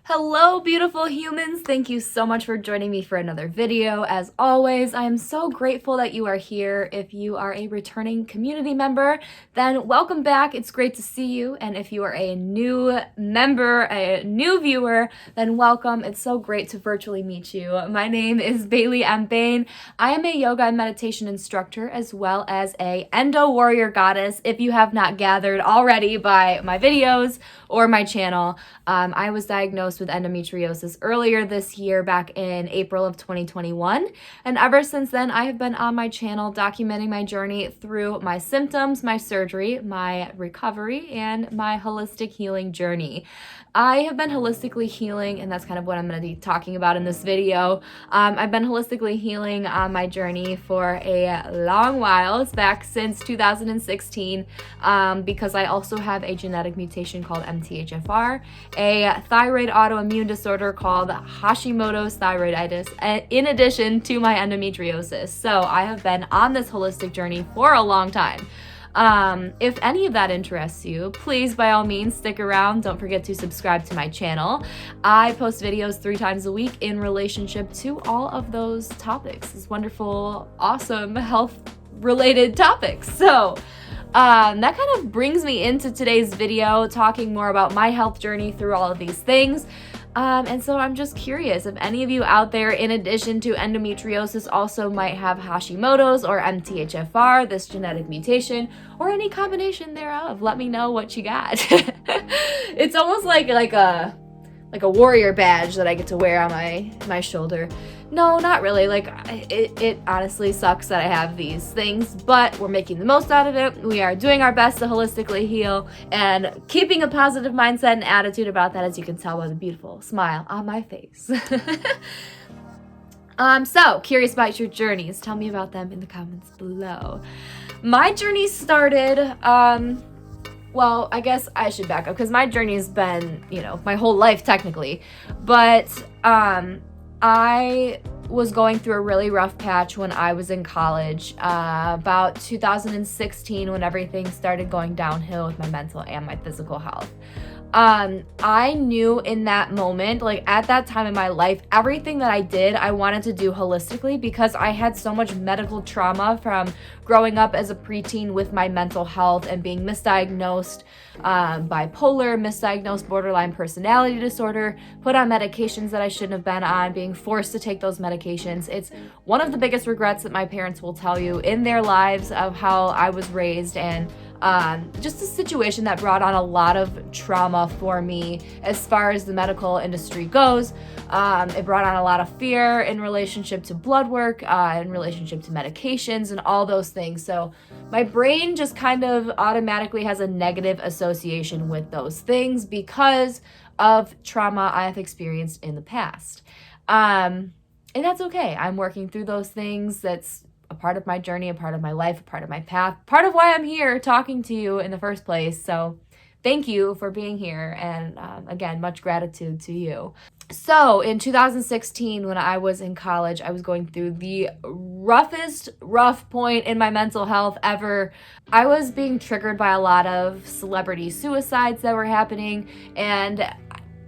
Hello, beautiful humans. Thank you so much for joining me for another video. As always, I am so grateful that you are here. If you are a returning community member, then welcome back. It's great to see you. And if you are a new member, a new viewer, then welcome. It's so great to virtually meet you. My name is Bailey M. Bain. I am a yoga and meditation instructor as well as a endo warrior goddess. If you have not gathered already by my videos or my channel, I was diagnosed with endometriosis earlier this year, back in April of 2021. And ever since then, I have been on my channel documenting my journey through my symptoms, my surgery, my recovery, and my holistic healing journey. I have been holistically healing, and that's kind of what I'm going to be talking about in this video. I've been holistically healing on my journey for a long while. It's back since 2016 because I also have a genetic mutation called MTHFR, a thyroid autoimmune disorder called Hashimoto's thyroiditis, in addition to my endometriosis. So I have been on this holistic journey for a long time. If any of that interests you, please by all means stick around. Don't forget to subscribe to my channel. I post videos 3 times a week in relationship to all of those topics, these wonderful, awesome health related topics. So that kind of brings me into today's video, talking more about my health journey through all of these things. And so I'm just curious if any of you out there, in addition to endometriosis, also might have Hashimoto's or MTHFR, this genetic mutation, or any combination thereof. Let me know what you got. It's almost like a warrior badge that I get to wear on my shoulder. No, not really. It honestly sucks that I have these things, but we're making the most out of it. We are doing our best to holistically heal and keeping a positive mindset and attitude about that, as you can tell by the beautiful smile on my face. So curious about your journeys. Tell me about them in the comments below. My journey started, well, I guess I should back up because my journey has been, my whole life technically, but I was going through a really rough patch when I was in college, about 2016, when everything started going downhill with my mental and my physical health. I knew in that moment, at that time in my life, everything that I did, I wanted to do holistically because I had so much medical trauma from growing up as a preteen with my mental health and being misdiagnosed bipolar, misdiagnosed borderline personality disorder, put on medications that I shouldn't have been on, being forced to take those medications. It's one of the biggest regrets that my parents will tell you in their lives of how I was raised, and just a situation that brought on a lot of trauma for me as far as the medical industry goes. It brought on a lot of fear in relationship to blood work, in relationship to medications and all those things. So my brain just kind of automatically has a negative association with those things because of trauma I have experienced in the past. And that's okay. I'm working through those things. That's a part of my journey, a part of my life, a part of my path, part of why I'm here talking to you in the first place. So thank you for being here. And again, much gratitude to you. So in 2016, when I was in college, I was going through the rough point in my mental health ever. I was being triggered by a lot of celebrity suicides that were happening. And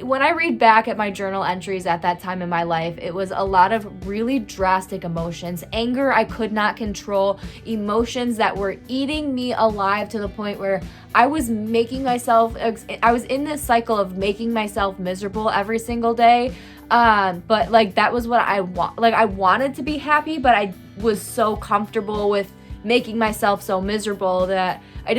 when I read back at my journal entries at that time in my life, it was a lot of really drastic emotions. Anger I could not control, emotions that were eating me alive to the point where I was in this cycle of making myself miserable every single day. But that was what I want. I wanted to be happy, but I was so comfortable with making myself so miserable that I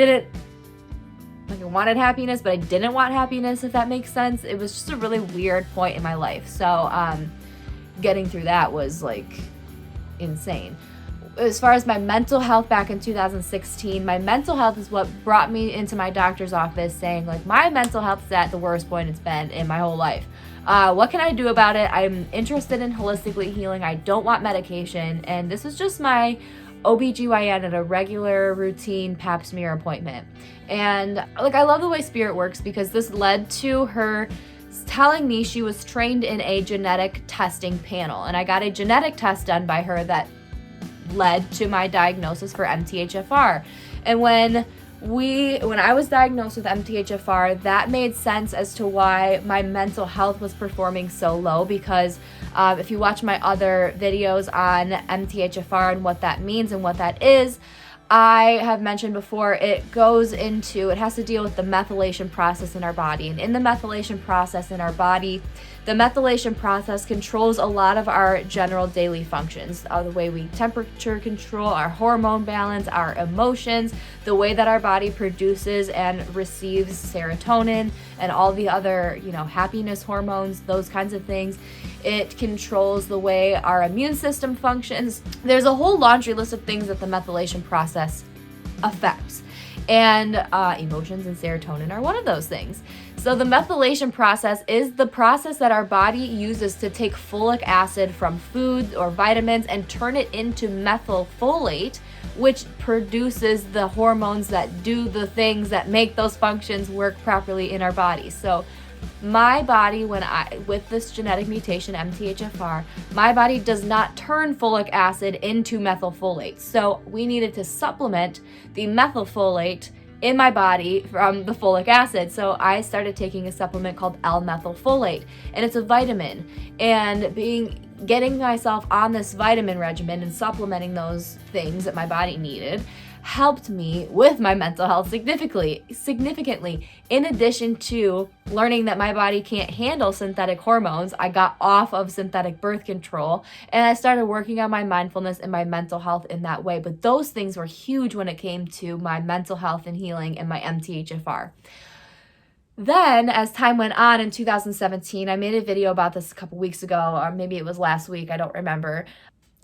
wanted happiness, but I didn't want happiness, if that makes sense. It was just a really weird point in my life. So getting through that was insane. As far as my mental health back in 2016, my mental health is what brought me into my doctor's office saying, my mental health is at the worst point it's been in my whole life. What can I do about it? I'm interested in holistically healing. I don't want medication. And this is just my OBGYN at a regular routine pap smear appointment. And I love the way spirit works because this led to her telling me she was trained in a genetic testing panel. And I got a genetic test done by her that led to my diagnosis for MTHFR. And when when I was diagnosed with MTHFR, that made sense as to why my mental health was performing so low, because if you watch my other videos on MTHFR and what that means and what that is, I have mentioned before, it has to deal with the methylation process in our body. And in the methylation process in our body, the methylation process controls a lot of our general daily functions, the way we temperature control, our hormone balance, our emotions, the way that our body produces and receives serotonin and all the other, happiness hormones, those kinds of things. It controls the way our immune system functions. There's a whole laundry list of things that the methylation process affects. And emotions and serotonin are one of those things. So the methylation process is the process that our body uses to take folic acid from food or vitamins and turn it into methylfolate, which produces the hormones that do the things that make those functions work properly in our body. So my body, with this genetic mutation, MTHFR, my body does not turn folic acid into methylfolate. So we needed to supplement the methylfolate in my body from the folic acid. So I started taking a supplement called L-methylfolate, and it's a vitamin. And getting myself on this vitamin regimen and supplementing those things that my body needed helped me with my mental health significantly. In addition to learning that my body can't handle synthetic hormones, I got off of synthetic birth control and I started working on my mindfulness and my mental health in that way. But those things were huge when it came to my mental health and healing and my MTHFR. Then, as time went on in 2017, I made a video about this a couple weeks ago, or maybe it was last week, I don't remember.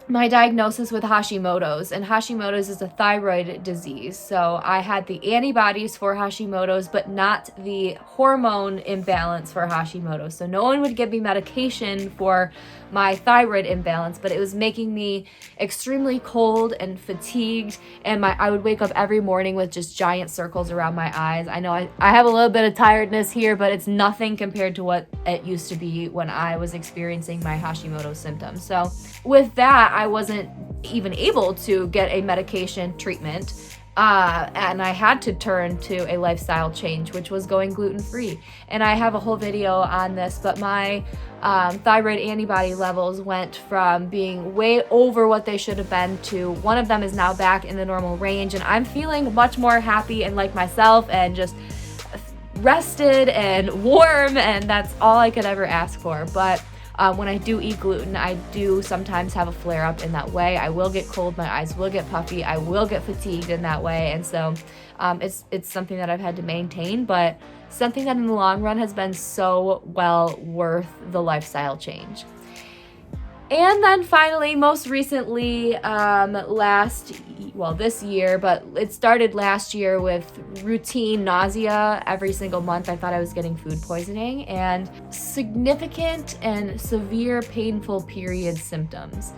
My diagnosis with Hashimoto's, and Hashimoto's is a thyroid disease. So I had the antibodies for Hashimoto's, but not the hormone imbalance for Hashimoto's. So no one would give me medication for my thyroid imbalance, but it was making me extremely cold and fatigued, and I would wake up every morning with just giant circles around my eyes. I know I have a little bit of tiredness here, but it's nothing compared to what it used to be when I was experiencing my Hashimoto symptoms. So with that, I wasn't even able to get a medication treatment, and I had to turn to a lifestyle change, which was going gluten-free. And I have a whole video on this, but my thyroid antibody levels went from being way over what they should have been to one of them is now back in the normal range, and I'm feeling much more happy and like myself and just rested and warm, and that's all I could ever ask for. But when I do eat gluten, I do sometimes have a flare-up in that way. I will get cold, my eyes will get puffy, I will get fatigued in that way, and so it's something that I've had to maintain, but something that in the long run has been so well worth the lifestyle change. And then finally, most recently, this year, but it started last year with routine nausea every single month. I thought I was getting food poisoning and significant and severe painful period symptoms.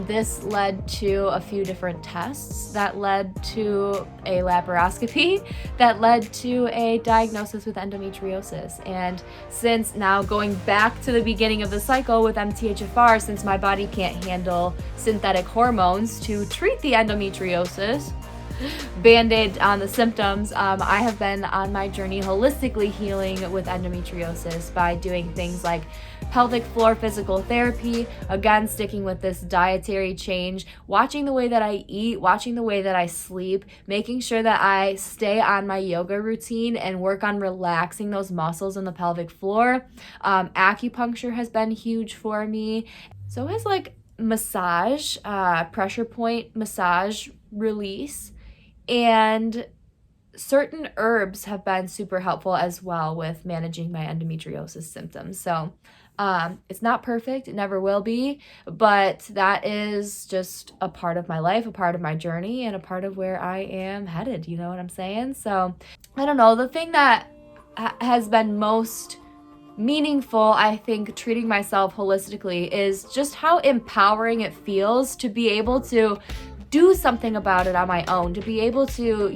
This led to a few different tests that led to a laparoscopy that led to a diagnosis with endometriosis. And since now going back to the beginning of the cycle with MTHFR, since my body can't handle synthetic hormones to treat the endometriosis, Band-Aid on the symptoms, I have been on my journey holistically healing with endometriosis by doing things like pelvic floor physical therapy, again sticking with this dietary change, watching the way that I eat, watching the way that I sleep, making sure that I stay on my yoga routine and work on relaxing those muscles in the pelvic floor. Acupuncture has been huge for me. So has massage, pressure point massage release, and certain herbs have been super helpful as well with managing my endometriosis symptoms. So it's not perfect, it never will be, but that is just a part of my life, a part of my journey, and a part of where I am headed, you know what I'm saying? So I don't know, the thing that has been most meaningful, I think, treating myself holistically is just how empowering it feels to be able to do something about it on my own, to be able to,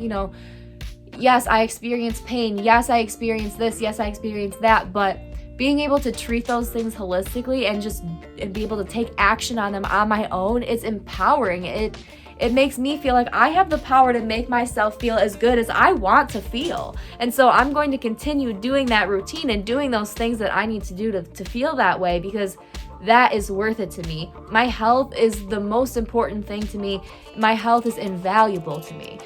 yes, I experience pain, yes, I experience this, yes, I experience that, but being able to treat those things holistically and be able to take action on them on my own, it's empowering. It It makes me feel like I have the power to make myself feel as good as I want to feel. And so I'm going to continue doing that routine and doing those things that I need to do to feel that way, because that is worth it to me. My health is the most important thing to me. My health is invaluable to me.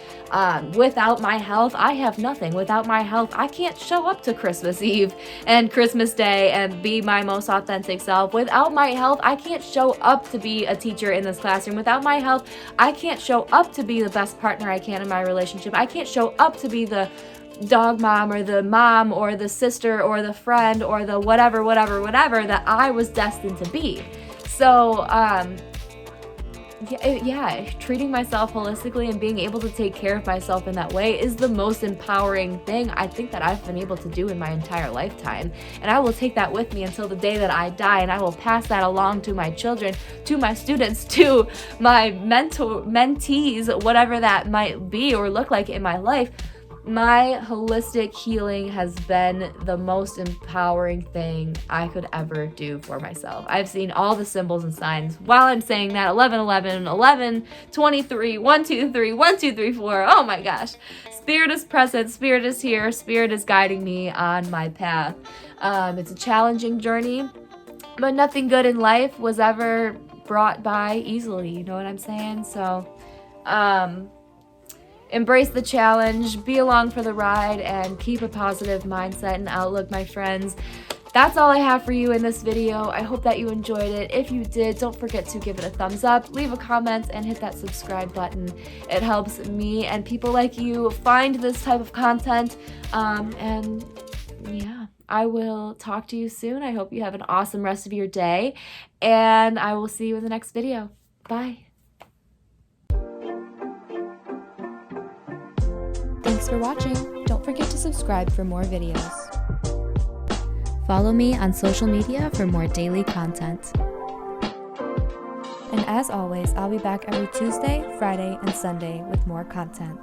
Without my health, I have nothing. Without my health, I can't show up to Christmas Eve and Christmas Day and be my most authentic self. Without my health, I can't show up to be a teacher in this classroom. Without my health, I can't show up to be the best partner I can in my relationship. I can't show up to be the dog mom or the mom or the sister or the friend or the whatever that I was destined to be. So treating myself holistically and being able to take care of myself in that way is the most empowering thing I think that I've been able to do in my entire lifetime. And I will take that with me until the day that I die, and I will pass that along to my children, to my students, to my mentees, whatever that might be or look like in my life. My holistic healing has been the most empowering thing I could ever do for myself. I've seen all the symbols and signs while I'm saying that. 11, 11, 11, 23, 1, 2, 3, 1, 2, 3, 4. Oh my gosh. Spirit is present. Spirit is here. Spirit is guiding me on my path. It's a challenging journey, but nothing good in life was ever brought by easily. You know what I'm saying? So, embrace the challenge, be along for the ride, and keep a positive mindset and outlook, my friends. That's all I have for you in this video. I hope that you enjoyed it. If you did, don't forget to give it a thumbs up, leave a comment, and hit that subscribe button. It helps me and people like you find this type of content. And yeah, I will talk to you soon. I hope you have an awesome rest of your day, and I will see you in the next video. Bye. Thanks for watching. Don't forget to subscribe for more videos. Follow me on social media for more daily content. And as always, I'll be back every Tuesday, Friday, and Sunday with more content.